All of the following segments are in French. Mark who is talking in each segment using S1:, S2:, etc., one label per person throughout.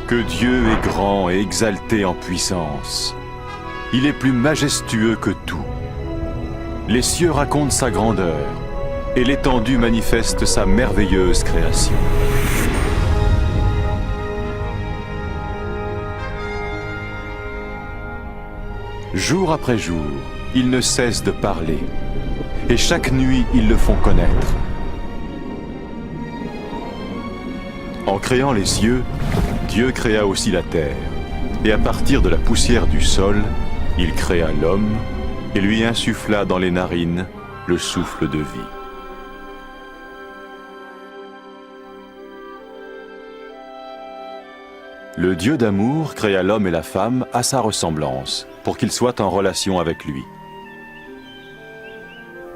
S1: Que Dieu est grand et exalté en puissance. Il est plus majestueux que tout. Les cieux racontent sa grandeur, et l'étendue manifeste sa merveilleuse création. Jour après jour, ils ne cessent de parler, et chaque nuit ils le font connaître. En créant les cieux, Dieu créa aussi la terre, et à partir de la poussière du sol, il créa l'homme et lui insuffla dans les narines le souffle de vie. Le Dieu d'amour créa l'homme et la femme à sa ressemblance, pour qu'ils soient en relation avec lui.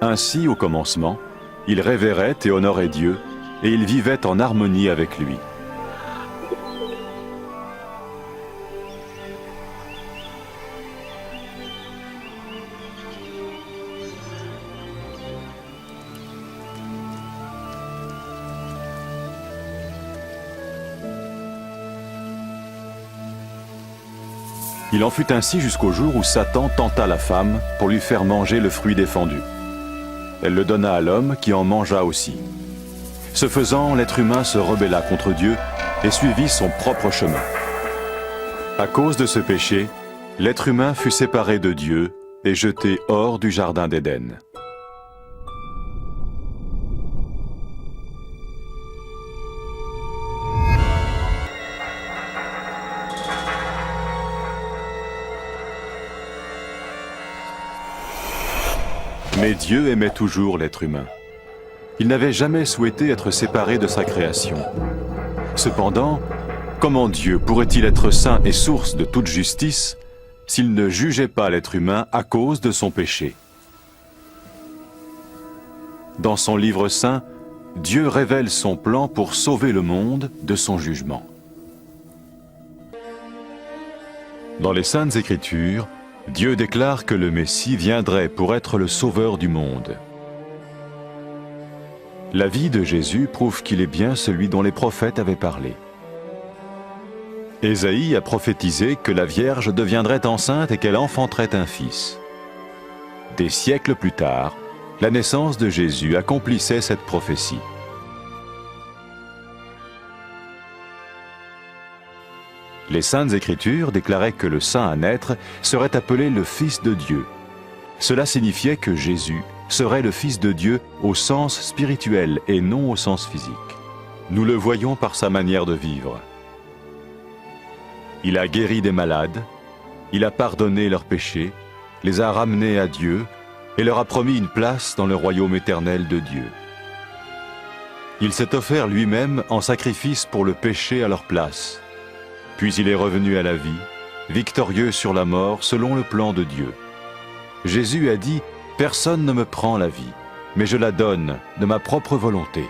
S1: Ainsi, au commencement, il révérait et honorait Dieu, et il vivait en harmonie avec lui. Il en fut ainsi jusqu'au jour où Satan tenta la femme pour lui faire manger le fruit défendu. Elle le donna à l'homme qui en mangea aussi. Ce faisant, l'être humain se rebella contre Dieu et suivit son propre chemin. À cause de ce péché, l'être humain fut séparé de Dieu et jeté hors du jardin d'Éden. Mais Dieu aimait toujours l'être humain. Il n'avait jamais souhaité être séparé de sa création. Cependant, comment Dieu pourrait-il être saint et source de toute justice s'il ne jugeait pas l'être humain à cause de son péché? Dans son livre saint, Dieu révèle son plan pour sauver le monde de son jugement. Dans les Saintes Écritures, Dieu déclare que le Messie viendrait pour être le sauveur du monde. La vie de Jésus prouve qu'il est bien celui dont les prophètes avaient parlé. Ésaïe a prophétisé que la Vierge deviendrait enceinte et qu'elle enfanterait un fils. Des siècles plus tard, la naissance de Jésus accomplissait cette prophétie. Les Saintes Écritures déclaraient que le saint à naître serait appelé le Fils de Dieu. Cela signifiait que Jésus serait le Fils de Dieu au sens spirituel et non au sens physique. Nous le voyons par sa manière de vivre. Il a guéri des malades, il a pardonné leurs péchés, les a ramenés à Dieu et leur a promis une place dans le royaume éternel de Dieu. Il s'est offert lui-même en sacrifice pour le péché à leur place. Puis il est revenu à la vie, victorieux sur la mort selon le plan de Dieu. Jésus a dit « Personne ne me prend la vie, mais je la donne de ma propre volonté. »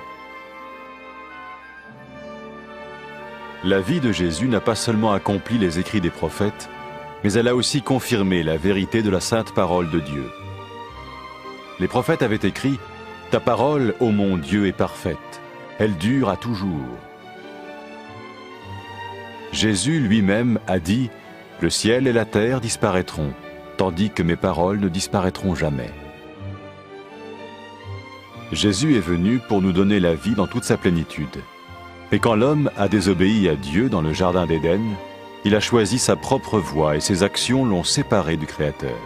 S1: La vie de Jésus n'a pas seulement accompli les écrits des prophètes, mais elle a aussi confirmé la vérité de la sainte parole de Dieu. Les prophètes avaient écrit « Ta parole, ô mon Dieu, est parfaite, elle dure à toujours. » Jésus lui-même a dit « Le ciel et la terre disparaîtront, tandis que mes paroles ne disparaîtront jamais. » Jésus est venu pour nous donner la vie dans toute sa plénitude. Et quand l'homme a désobéi à Dieu dans le jardin d'Éden, il a choisi sa propre voie et ses actions l'ont séparé du Créateur.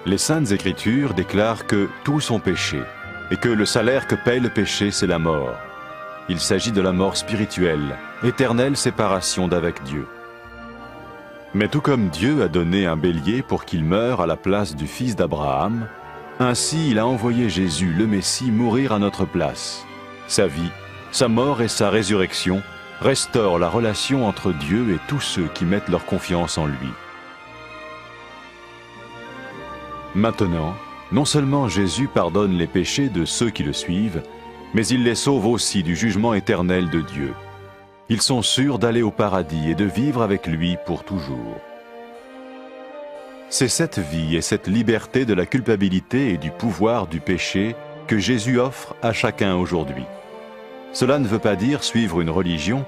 S1: Les Saintes Écritures déclarent que tous sont péchés, et que le salaire que paye le péché, c'est la mort. Il s'agit de la mort spirituelle, éternelle séparation d'avec Dieu. Mais tout comme Dieu a donné un bélier pour qu'il meure à la place du fils d'Abraham, ainsi il a envoyé Jésus, le Messie, mourir à notre place. Sa vie, sa mort et sa résurrection restaurent la relation entre Dieu et tous ceux qui mettent leur confiance en lui. Maintenant, non seulement Jésus pardonne les péchés de ceux qui le suivent, mais il les sauve aussi du jugement éternel de Dieu. Ils sont sûrs d'aller au paradis et de vivre avec lui pour toujours. C'est cette vie et cette liberté de la culpabilité et du pouvoir du péché que Jésus offre à chacun aujourd'hui. Cela ne veut pas dire suivre une religion,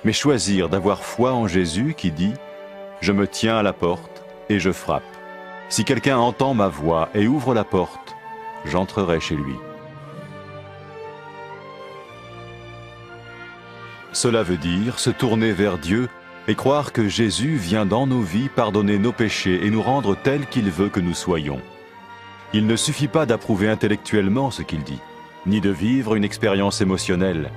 S1: mais choisir d'avoir foi en Jésus qui dit « Je me tiens à la porte et je frappe. Si quelqu'un entend ma voix et ouvre la porte, j'entrerai chez lui. » Cela veut dire se tourner vers Dieu et croire que Jésus vient dans nos vies pardonner nos péchés et nous rendre tels qu'il veut que nous soyons. Il ne suffit pas d'approuver intellectuellement ce qu'il dit, ni de vivre une expérience émotionnelle.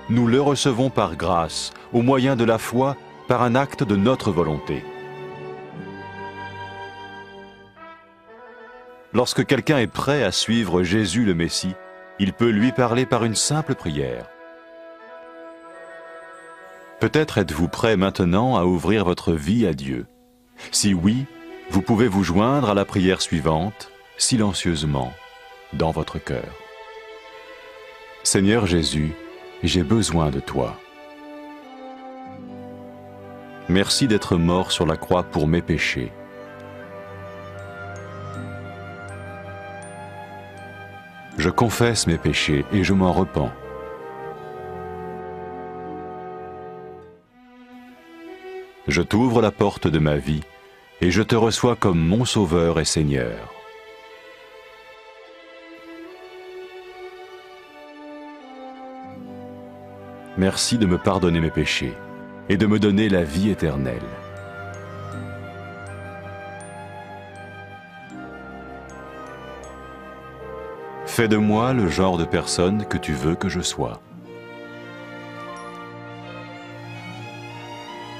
S1: Nous le recevons par grâce, au moyen de la foi, par un acte de notre volonté. Lorsque quelqu'un est prêt à suivre Jésus le Messie, il peut lui parler par une simple prière. Peut-être êtes-vous prêt maintenant à ouvrir votre vie à Dieu. Si oui, vous pouvez vous joindre à la prière suivante, silencieusement, dans votre cœur. Seigneur Jésus, j'ai besoin de toi. Merci d'être mort sur la croix pour mes péchés. Je confesse mes péchés et je m'en repens. Je t'ouvre la porte de ma vie et je te reçois comme mon Sauveur et Seigneur. Merci de me pardonner mes péchés et de me donner la vie éternelle. Fais de moi le genre de personne que tu veux que je sois.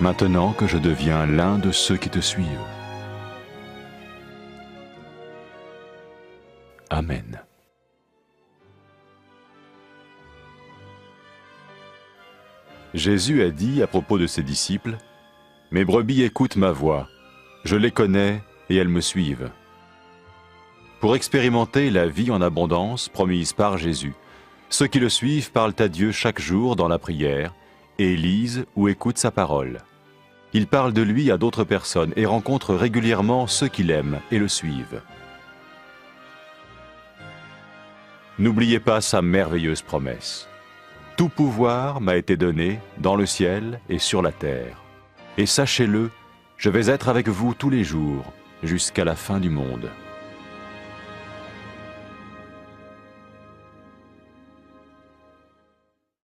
S1: Maintenant que je deviens l'un de ceux qui te suivent. Amen. Jésus a dit à propos de ses disciples, « Mes brebis écoutent ma voix, je les connais et elles me suivent. » Pour expérimenter la vie en abondance promise par Jésus, ceux qui le suivent parlent à Dieu chaque jour dans la prière et lisent ou écoutent sa parole. Ils parlent de lui à d'autres personnes et rencontrent régulièrement ceux qui l'aiment et le suivent. N'oubliez pas sa merveilleuse promesse. Tout pouvoir m'a été donné dans le ciel et sur la terre. Et sachez-le, je vais être avec vous tous les jours jusqu'à la fin du monde.